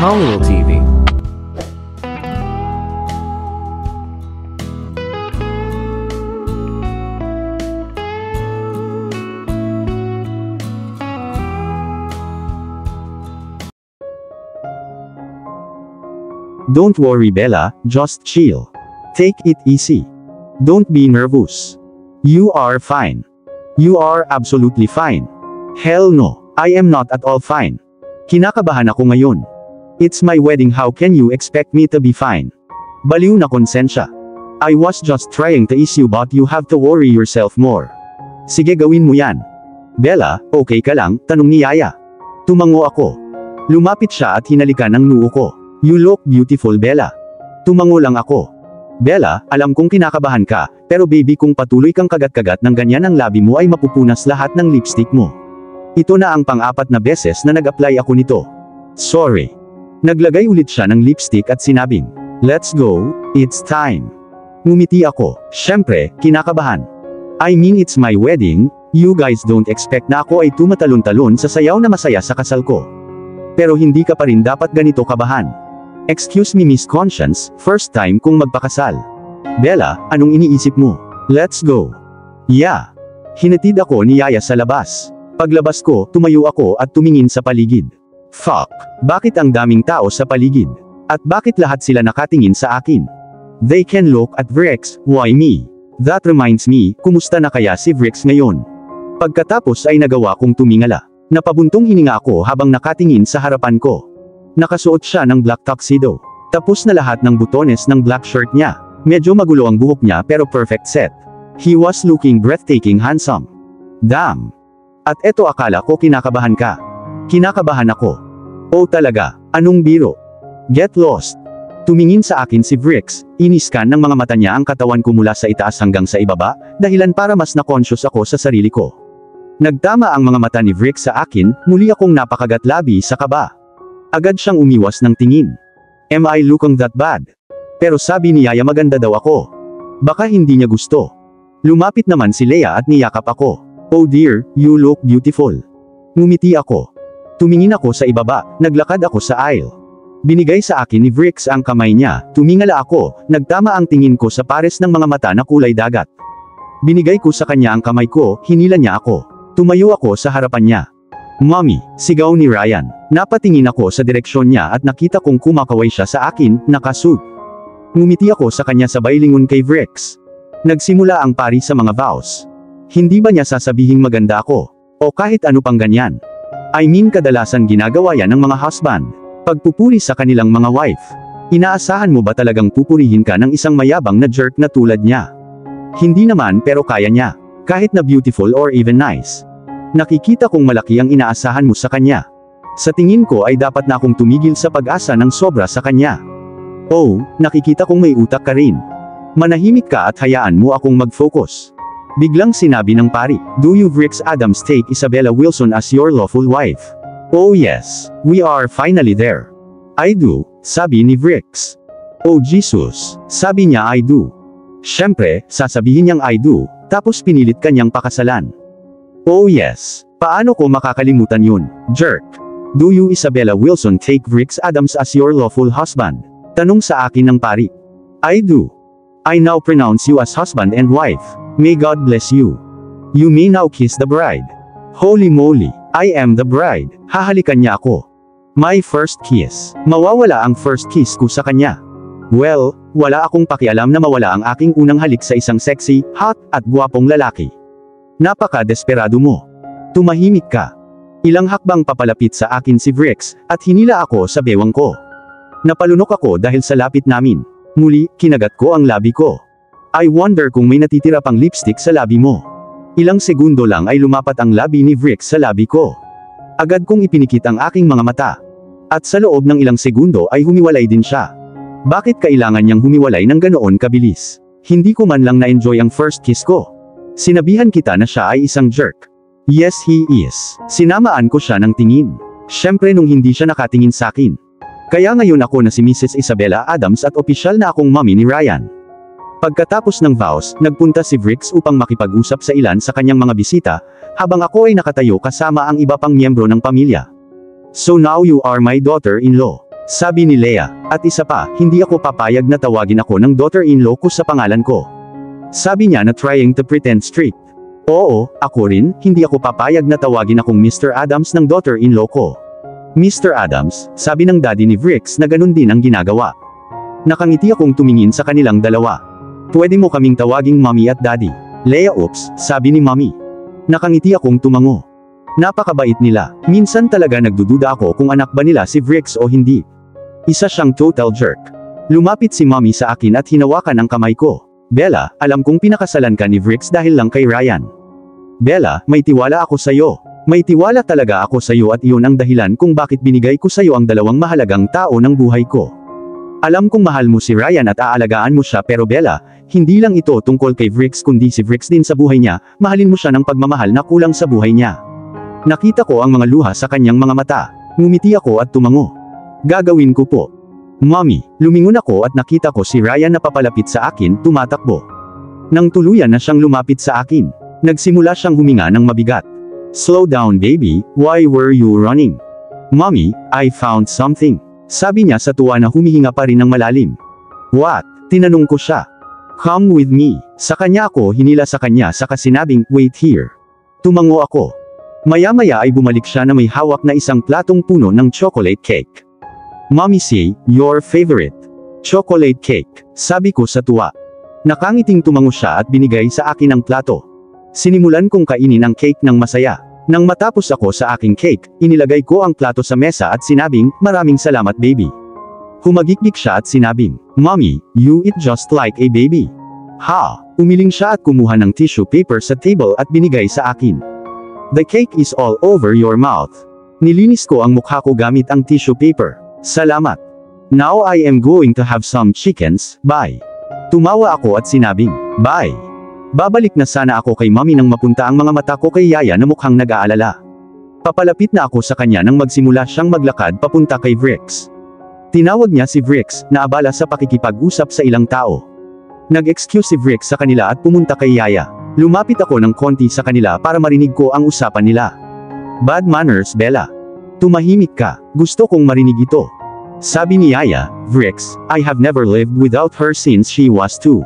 Hollywood TV. Don't worry Bella, just chill. Take it easy. Don't be nervous. You are fine. You are absolutely fine. Hell no, I am not at all fine. Kinakabahan ako ngayon. It's my wedding, how can you expect me to be fine? Baliw na konsensya. I was just trying to ease you but you have to worry yourself more. Sige gawin mo yan. Bella, okay ka lang? Tanong ni Yaya. Tumango ako. Lumapit siya at hinalikan ang noo ko. You look beautiful Bella. Tumango lang ako. Bella, alam kong kinakabahan ka, pero baby kung patuloy kang kagat-kagat ng ganyan ang labi mo ay mapupunas lahat ng lipstick mo. Ito na ang pang-apat na beses na nag-apply ako nito. Sorry. Naglagay ulit siya ng lipstick at sinabing, let's go, it's time. Ngumiti ako, syempre, kinakabahan. I mean it's my wedding, you guys don't expect na ako ay tumatalon-talon sa sayaw na masaya sa kasal ko. Pero hindi ka pa rin dapat ganito kabahan. Excuse me Miss Conscience, first time kong magpakasal. Bella, anong iniisip mo? Let's go. Yeah. Hinatid ako ni Yaya sa labas. Paglabas ko, tumayo ako at tumingin sa paligid. Fuck, bakit ang daming tao sa paligid? At bakit lahat sila nakatingin sa akin? They can look at Vrix, why me? That reminds me, kumusta na kaya si Vrix ngayon? Pagkatapos ay nagawa kong tumingala. Napabuntong hininga ako habang nakatingin sa harapan ko. Nakasuot siya ng black tuxedo. Tapos na lahat ng butones ng black shirt niya. Medyo magulo ang buhok niya pero perfect set. He was looking breathtaking handsome. Damn. At eto akala ko kinakabahan ka. Kinakabahan ako. Oh talaga, anong biro? Get lost. Tumingin sa akin si Vrix, iniskan ng mga mata niya ang katawan ko mula sa itaas hanggang sa ibaba, dahilan para mas na-conscious ako sa sarili ko. Nagtama ang mga mata ni Vrix sa akin, muli akong napakagatlabi sa kaba. Agad siyang umiwas ng tingin. Am I looking that bad? Pero sabi ni Yaya maganda daw ako. Baka hindi niya gusto. Lumapit naman si Leia at niyakap ako. Oh dear, you look beautiful. Ngumiti ako. Tumingin ako sa ibaba, naglakad ako sa aisle. Binigay sa akin ni Vrix ang kamay niya, tumingala ako, nagtama ang tingin ko sa pares ng mga mata na kulay dagat. Binigay ko sa kanya ang kamay ko, hinila niya ako. Tumayo ako sa harapan niya. Mommy, sigaw ni Ryan. Napatingin ako sa direksyon niya at nakita kong kumakaway siya sa akin, nakasuit. Ngumiti ako sa kanya sabay lingon kay Vrix. Nagsimula ang pari sa mga vows. Hindi ba niya sasabihing maganda ako? O kahit ano pang ganyan? I mean kadalasan ginagawa yan ng mga husband. Pagpupuri sa kanilang mga wife. Inaasahan mo ba talagang pupurihin ka ng isang mayabang na jerk na tulad niya? Hindi naman pero kaya niya. Kahit na beautiful or even nice. Nakikita kong malaki ang inaasahan mo sa kanya. Sa tingin ko ay dapat na akong tumigil sa pag-asa ng sobra sa kanya. Oh, nakikita kong may utak ka rin. Manahimik ka at hayaan mo akong mag-focus. Biglang sinabi ng pari, do you Vrix Adams take Isabella Wilson as your lawful wife? Oh yes, we are finally there. I do, sabi ni Vrix. Oh Jesus, sabi niya I do. Siyempre, sasabihin niyang I do, tapos pinilit kanyang pakasalan. Oh yes, paano ko makakalimutan yun, jerk? Do you Isabella Wilson take Vrix Adams as your lawful husband? Tanong sa akin ng pari. I do. I now pronounce you as husband and wife. May God bless you. You may now kiss the bride. Holy moly, I am the bride. Hahalikan niya ako. My first kiss. Mawawala ang first kiss ko sa kanya. Well, wala akong pakialam na mawala ang aking unang halik sa isang sexy, hot, at gwapong lalaki. Napaka-desperado mo. Tumahimik ka. Ilang hakbang papalapit sa akin si Vrix, at hinila ako sa bewang ko. Napalunok ako dahil sa lapit namin. Muli, kinagat ko ang labi ko. I wonder kung may natitira pang lipstick sa labi mo. Ilang segundo lang ay lumapat ang labi ni Vrix sa labi ko. Agad kong ipinikit ang aking mga mata. At sa loob ng ilang segundo ay humiwalay din siya. Bakit kailangan niyang humiwalay ng ganoon kabilis? Hindi ko man lang na-enjoy ang first kiss ko. Sinabihan kita na siya ay isang jerk. Yes he is. Sinamaan ko siya ng tingin. Siyempre nung hindi siya nakatingin sa akin. Kaya ngayon ako na si Mrs. Isabella Adams at opisyal na akong mommy ni Ryan. Pagkatapos ng vows, nagpunta si Vrix upang makipag-usap sa ilan sa kanyang mga bisita, habang ako ay nakatayo kasama ang iba pang miyembro ng pamilya. So now you are my daughter-in-law. Sabi ni Leia, at isa pa, hindi ako papayag na tawagin ako ng daughter-in-law ko sa pangalan ko. Sabi niya na trying to pretend strict. Oo, ako rin, hindi ako papayag na tawagin akong Mr. Adams ng daughter-in-law ko. Mr. Adams, sabi ng daddy ni Vrix na ganun din ang ginagawa. Nakangiti akong tumingin sa kanilang dalawa. Pwede mo kaming tawaging mommy at daddy. Leia, oops, sabi ni mommy. Nakangiti akong tumango. Napakabait nila. Minsan talaga nagdududa ako kung anak ba nila si Vrix o hindi. Isa siyang total jerk. Lumapit si mommy sa akin at hinawakan ang kamay ko. Bella, alam kong pinakasalan ka ni Vrix dahil lang kay Ryan. Bella, may tiwala ako sa'yo. May tiwala talaga ako sa'yo at iyon ang dahilan kung bakit binigay ko sa'yo ang dalawang mahalagang tao ng buhay ko. Alam kong mahal mo si Ryan at aalagaan mo siya pero Bella, hindi lang ito tungkol kay Vrix kundi si Vrix din sa buhay niya, mahalin mo siya ng pagmamahal na kulang sa buhay niya. Nakita ko ang mga luha sa kanyang mga mata. Ngumiti ako at tumango. Gagawin ko po. Mommy, lumingon ako at nakita ko si Ryan na papalapit sa akin, tumatakbo. Nang tuluyan na siyang lumapit sa akin, nagsimula siyang huminga ng mabigat. Slow down baby, why were you running? Mommy, I found something. Sabi niya sa tuwa na humihinga pa rin ng malalim. What? Tinanong ko siya. Come with me. Sa kanya ako hinila sa kanya saka sinabing, wait here. Tumango ako. Maya-maya ay bumalik siya na may hawak na isang platong puno ng chocolate cake. Mommy say, your favorite. Chocolate cake. Sabi ko sa tuwa. Nakangiting tumango siya at binigay sa akin ang plato. Sinimulan kong kainin ang cake ng masaya. Nang matapos ako sa aking cake, inilagay ko ang plato sa mesa at sinabing, maraming salamat baby. Humagikik siya at sinabing, Mommy, you eat just like a baby. Ha! Umiling siya at kumuha ng tissue paper sa table at binigay sa akin. The cake is all over your mouth. Nilinis ko ang mukha ko gamit ang tissue paper. Salamat. Now I am going to have some chickens, bye. Tumawa ako at sinabing, bye. Babalik na sana ako kay mommy nang mapunta ang mga mata ko kay Yaya na mukhang nag-aalala. Papalapit na ako sa kanya nang magsimula siyang maglakad papunta kay Vrix. Tinawag niya si Vrix, na abala sa pakikipag-usap sa ilang tao. Nag-excuse si Vrix sa kanila at pumunta kay Yaya. Lumapit ako ng konti sa kanila para marinig ko ang usapan nila. Bad manners Bella. Tumahimik ka, gusto kong marinig ito. Sabi ni Yaya, Vrix, I have never lived without her since she was 2.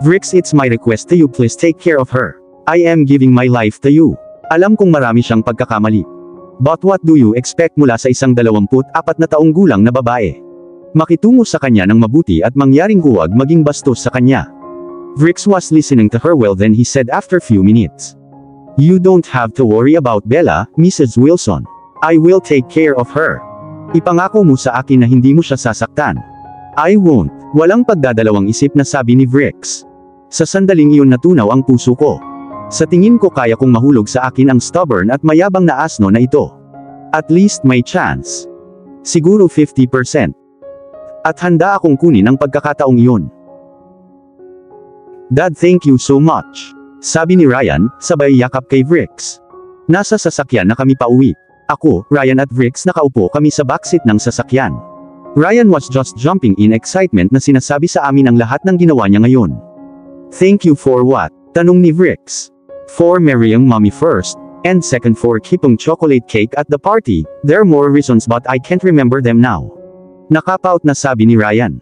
Vrix, it's my request to you, please take care of her. I am giving my life to you. Alam kong marami siyang pagkakamali. But what do you expect mula sa isang 24 na taong gulang na babae? Makitungo sa kanya ng mabuti at mangyaring huwag maging bastos sa kanya. Vrix was listening to her well, then he said after few minutes. You don't have to worry about Bella, Mrs. Wilson. I will take care of her. Ipangako mo sa akin na hindi mo siya sasaktan. I won't. Walang pagdadalawang isip na sabi ni Vrix. Sa sandaling iyon natunaw ang puso ko. Sa tingin ko kaya kong mahulog sa akin ang stubborn at mayabang na asno na ito. At least may chance. Siguro 50%. At handa akong kunin ang pagkakataong iyon. Dad, thank you so much. Sabi ni Ryan, sabay yakap kay Vrix. Nasa sasakyan na kami pauwi. Ako, Ryan at Vrix nakaupo kami sa backseat ng sasakyan. Ryan was just jumping in excitement na sinasabi sa amin ang lahat ng ginawa niya ngayon. Thank you for what? Tanong ni Vrix. For marrying mommy first, and second for keeping chocolate cake at the party. There are more reasons but I can't remember them now. Nakapout na sabi ni Ryan.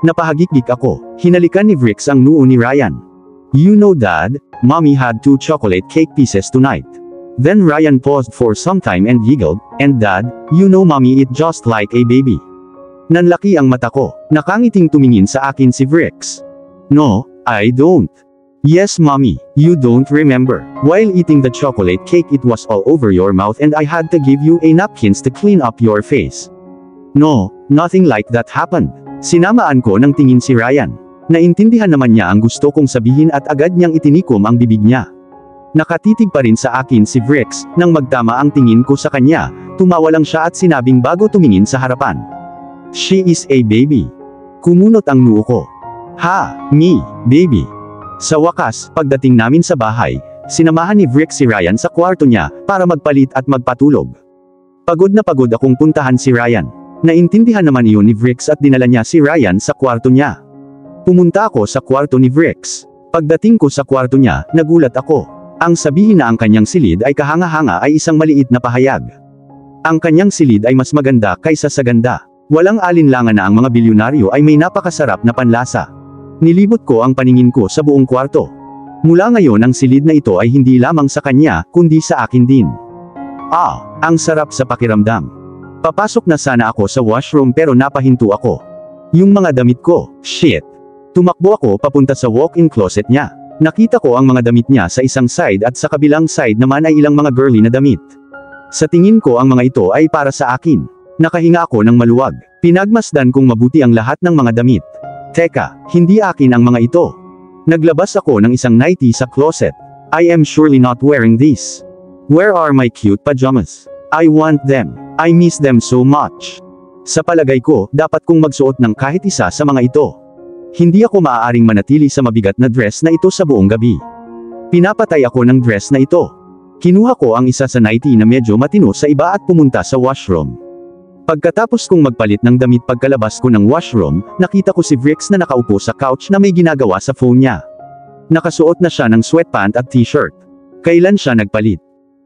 Napahagikik ako. Hinalikan ni Vrix ang noo ni Ryan. You know Dad, mommy had 2 chocolate cake pieces tonight. Then Ryan paused for some time and giggled, and Dad, you know mommy eat just like a baby. Nanlaki ang mata ko. Nakangiting tumingin sa akin si Vrix. No, I don't. Yes mommy, you don't remember. While eating the chocolate cake it was all over your mouth and I had to give you a napkins to clean up your face. No, nothing like that happened. Sinamaan ko ng tingin si Ryan. Naintindihan naman niya ang gusto kong sabihin at agad niyang itinikom ang bibig niya. Nakatitig pa rin sa akin si Vrix, nang magtama ang tingin ko sa kanya, tumawa lang siya at sinabing bago tumingin sa harapan. She is a baby. Kumunot ang noo ko. Ha, me, baby. Sa wakas, pagdating namin sa bahay, sinamahan ni Vrix si Ryan sa kwarto niya, para magpalit at magpatulog. Pagod na pagod akong puntahan si Ryan. Naintindihan naman iyon ni Vrix at dinala niya si Ryan sa kwarto niya. Pumunta ako sa kwarto ni Vrix. Pagdating ko sa kwarto niya, nagulat ako. Ang sabihin na ang kanyang silid ay kahanga-hanga ay isang maliit na pahayag. Ang kanyang silid ay mas maganda kaysa sa ganda. Walang alinlangan na ang mga bilyonaryo ay may napakasarap na panlasa. Nilibot ko ang paningin ko sa buong kwarto. Mula ngayon ang silid na ito ay hindi lamang sa kanya, kundi sa akin din. Ang sarap sa pakiramdam. Papasok na sana ako sa washroom pero napahinto ako. Yung mga damit ko, shit. Tumakbo ako papunta sa walk-in closet niya. Nakita ko ang mga damit niya sa isang side at sa kabilang side naman ay ilang mga girly na damit. Sa tingin ko ang mga ito ay para sa akin. Nakahinga ako ng maluwag. Pinagmasdan kong mabuti ang lahat ng mga damit. Teka, hindi akin ang mga ito. Naglabas ako ng isang nightie sa closet. I am surely not wearing these. Where are my cute pajamas? I want them. I miss them so much. Sa palagay ko, dapat kong magsuot ng kahit isa sa mga ito. Hindi ako maaaring manatili sa mabigat na dress na ito sa buong gabi. Pinapatay ako ng dress na ito. Kinuha ko ang isa sa nightie na medyo matino sa iba at pumunta sa washroom. Pagkatapos kong magpalit ng damit pagkalabas ko ng washroom, nakita ko si Vrix na nakaupo sa couch na may ginagawa sa phone niya. Nakasuot na siya ng sweatpant at t-shirt. Kailan siya nagpalit?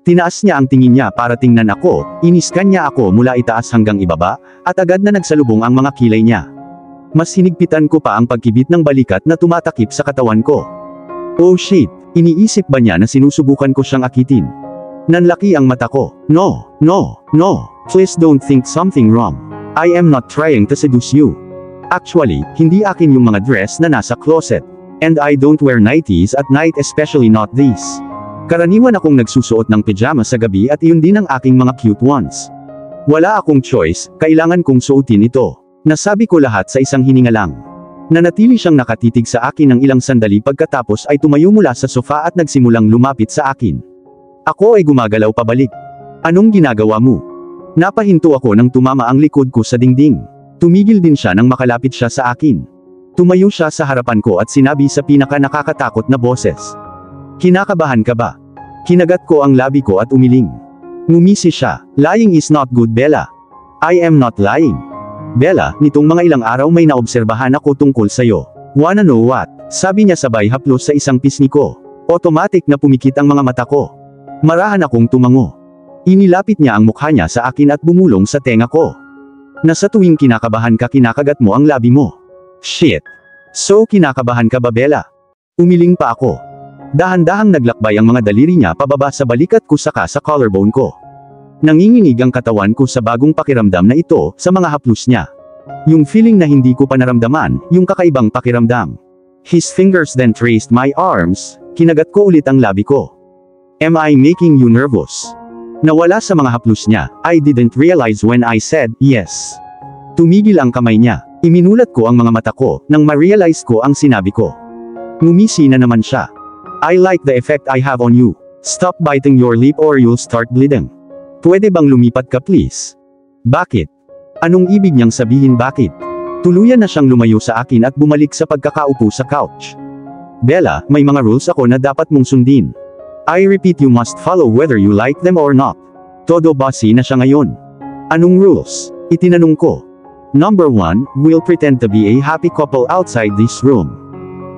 Tinaas niya ang tingin niya para tingnan ako, iniskan niya ako mula itaas hanggang ibaba, at agad na nagsalubong ang mga kilay niya. Mas hinigpitan ko pa ang pagkibit ng balikat na tumatakip sa katawan ko. Oh shit, iniisip ba niya na sinusubukan ko siyang akitin? Nanlaki ang mata ko. No. Please don't think something wrong. I am not trying to seduce you. Actually, hindi akin yung mga dress na nasa closet. And I don't wear nighties at night, especially not these. Karaniwan akong nagsusuot ng pajama sa gabi at iyon din ang aking mga cute ones. Wala akong choice, kailangan kong suotin ito. Nasabi ko lahat sa isang hininga lang. Nanatili siyang nakatitig sa akin ng ilang sandali pagkatapos ay tumayo mula sa sofa at nagsimulang lumapit sa akin. Ako ay gumagalaw pabalik. Anong ginagawa mo? Napahinto ako nang tumama ang likod ko sa dingding. Tumigil din siya nang makalapit siya sa akin. Tumayo siya sa harapan ko at sinabi sa pinaka nakakatakot na boses. Kinakabahan ka ba? Kinagat ko ang labi ko at umiling. Ngumisi siya. Lying is not good, Bella. I am not lying. Bella, nitong mga ilang araw may naobserbahan ako tungkol sa'yo. Wanna know what? Sabi niya sabay haplos sa isang pisngi ko. Automatic na pumikit ang mga mata ko. Marahan akong tumango. Inilapit niya ang mukha niya sa akin at bumulong sa tenga ko. Nasa tuwing kinakabahan ka kinakagat mo ang labi mo. Shit. So kinakabahan ka ba, Bella? Umiling pa ako. Dahan-dahang naglakbay ang mga daliri niya pababa sa balikat ko saka sa collarbone ko. Nanginginig ang katawan ko sa bagong pakiramdam na ito sa mga haplos niya. Yung feeling na hindi ko pa naramdaman, yung kakaibang pakiramdam. His fingers then traced my arms, kinagat ko ulit ang labi ko. Am I making you nervous? Nawala sa mga haplos niya, I didn't realize when I said, yes. Tumigil ang kamay niya, iminulat ko ang mga mata ko, nang ma-realize ko ang sinabi ko. Ngumisi na naman siya. I like the effect I have on you. Stop biting your lip or you'll start bleeding. Pwede bang lumipat ka please? Bakit? Anong ibig niyang sabihin bakit? Tuluyan na siyang lumayo sa akin at bumalik sa pagkakaupo sa couch. Bella, may mga rules ako na dapat mong sundin. I repeat, you must follow whether you like them or not. Todo bossy na siya ngayon. Anong rules? Itinanong ko. Number 1, we'll pretend to be a happy couple outside this room.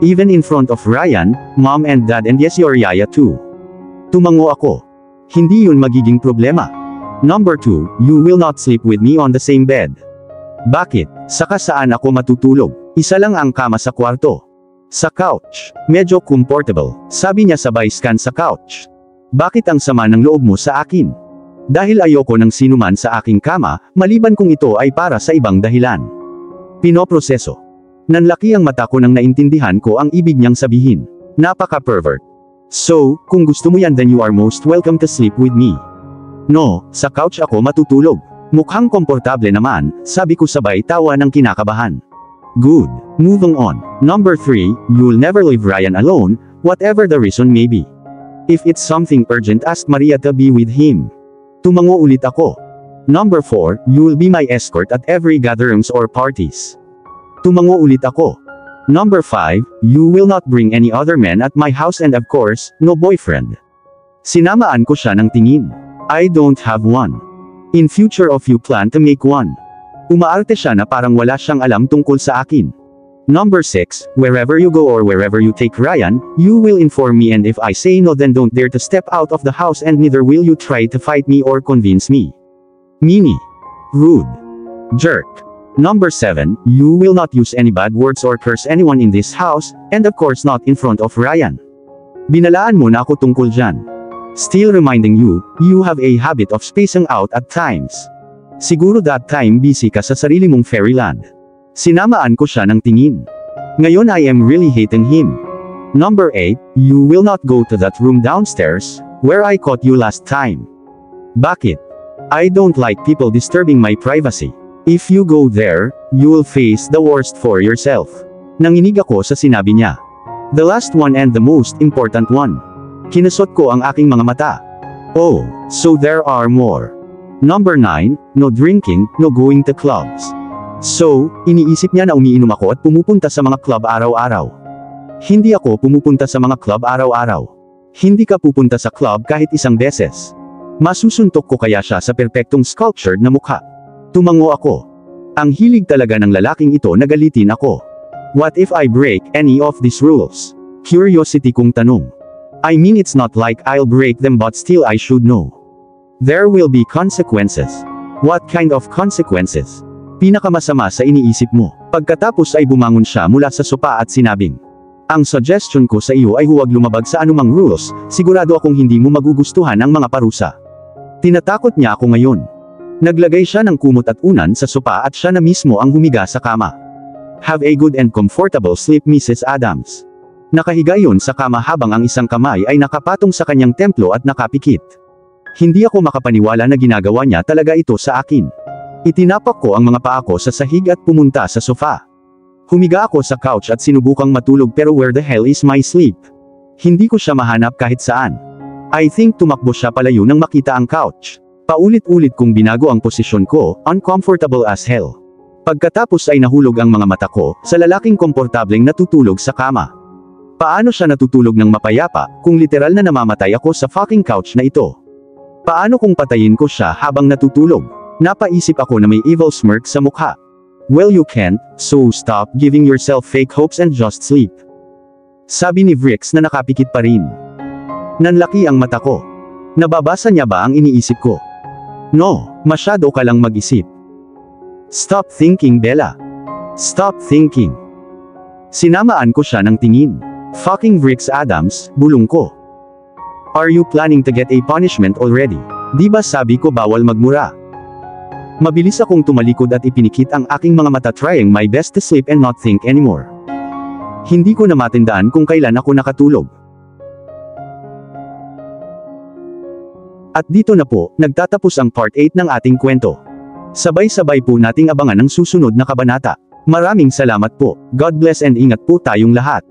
Even in front of Ryan, Mom and Dad and yes your Yaya too. Tumango ako. Hindi yun magiging problema. Number 2, you will not sleep with me on the same bed. Bakit? Saka saan ako matutulog? Isa lang ang kama sa kwarto. Sa couch. Medyo comfortable. Sabi niya sabay scan sa couch. Bakit ang sama ng loob mo sa akin? Dahil ayoko ng sinuman sa aking kama, maliban kung ito ay para sa ibang dahilan. Pinoproseso. Nanlaki ang mata ko nang naintindihan ko ang ibig niyang sabihin. Napaka-pervert. So, kung gusto mo yan then you are most welcome to sleep with me. No, sa couch ako matutulog. Mukhang komportable naman, sabi ko sabay tawa ng kinakabahan. Good. Moving on. Number 3, you'll never leave Ryan alone, whatever the reason may be. If it's something urgent ask Maria to be with him. Tumango ulit ako. Number 4, you'll be my escort at every gatherings or parties. Tumango ulit ako. Number 5, you will not bring any other men at my house and of course, no boyfriend. Sinamaan ko siya ng tingin. I don't have one. In future of you plan to make one. Umaarte siya na parang wala siyang alam tungkol sa akin. Number 6, wherever you go or wherever you take Ryan, you will inform me and if I say no then don't dare to step out of the house and neither will you try to fight me or convince me. Meanie. Rude. Jerk. Number 7, you will not use any bad words or curse anyone in this house, and of course not in front of Ryan. Binalaan mo na ako tungkol dyan. Still reminding you, you have a habit of spacing out at times. Siguro that time busy ka sa sarili mong fairyland. Sinamaan ko siya ng tingin. Ngayon I am really hating him. Number 8, you will not go to that room downstairs, where I caught you last time. Bakit? I don't like people disturbing my privacy. If you go there, you will face the worst for yourself. Nanginig ako sa sinabi niya. The last one and the most important one. Kinusot ko ang aking mga mata. Oh, so there are more. Number 9, no drinking, no going to clubs. So, iniisip niya na umiinom ako at pumupunta sa mga club araw-araw. Hindi ako pumupunta sa mga club araw-araw. Hindi ka pupunta sa club kahit isang beses. Masusuntok ko kaya siya sa perpektong sculptured na mukha. Tumango ako. Ang hilig talaga ng lalaking ito na galitin ako. What if I break any of these rules? Curiosity kong tanong. I mean it's not like I'll break them but still I should know. There will be consequences. What kind of consequences? Pinakamasama sa iniisip mo. Pagkatapos ay bumangon siya mula sa sopa at sinabing, ang suggestion ko sa iyo ay huwag lumabag sa anumang rules, sigurado akong hindi mo magugustuhan ang mga parusa. Tinatakot niya ako ngayon. Naglagay siya ng kumot at unan sa sopa at siya na mismo ang humiga sa kama. Have a good and comfortable sleep, Mrs. Adams. Nakahiga yun sa kama habang ang isang kamay ay nakapatong sa kanyang templo at nakapikit. Hindi ako makapaniwala na ginagawa niya talaga ito sa akin. Itinapak ko ang mga paa ko sa sahig at pumunta sa sofa. Humiga ako sa couch at sinubukang matulog pero where the hell is my sleep? Hindi ko siya mahanap kahit saan. I think tumakbo siya palayo nang makita ang couch. Paulit-ulit kong binago ang posisyon ko, uncomfortable as hell. Pagkatapos ay nahulog ang mga mata ko, sa lalaking komportableng natutulog sa kama. Paano siya natutulog ng mapayapa, kung literal na namamatay ako sa fucking couch na ito? Paano kung patayin ko siya habang natutulog? Napaisip ako na may evil smirk sa mukha. Well you can't, so stop giving yourself fake hopes and just sleep. Sabi ni Vrix na nakapikit pa rin. Nanlaki ang mata ko. Nababasa niya ba ang iniisip ko? No, masyado ka lang mag-isip. Stop thinking, Bella. Stop thinking. Sinamaan ko siya ng tingin. Fucking Vrix Adams, bulong ko. Are you planning to get a punishment already? Di ba sabi ko bawal magmura? Mabilis akong tumalikod at ipinikit ang aking mga mata trying my best to sleep and not think anymore. Hindi ko na matandaan kung kailan ako nakatulog. At dito na po, nagtatapos ang part 8 ng ating kwento. Sabay-sabay po nating abangan ang susunod na kabanata. Maraming salamat po. God bless and ingat po tayong lahat.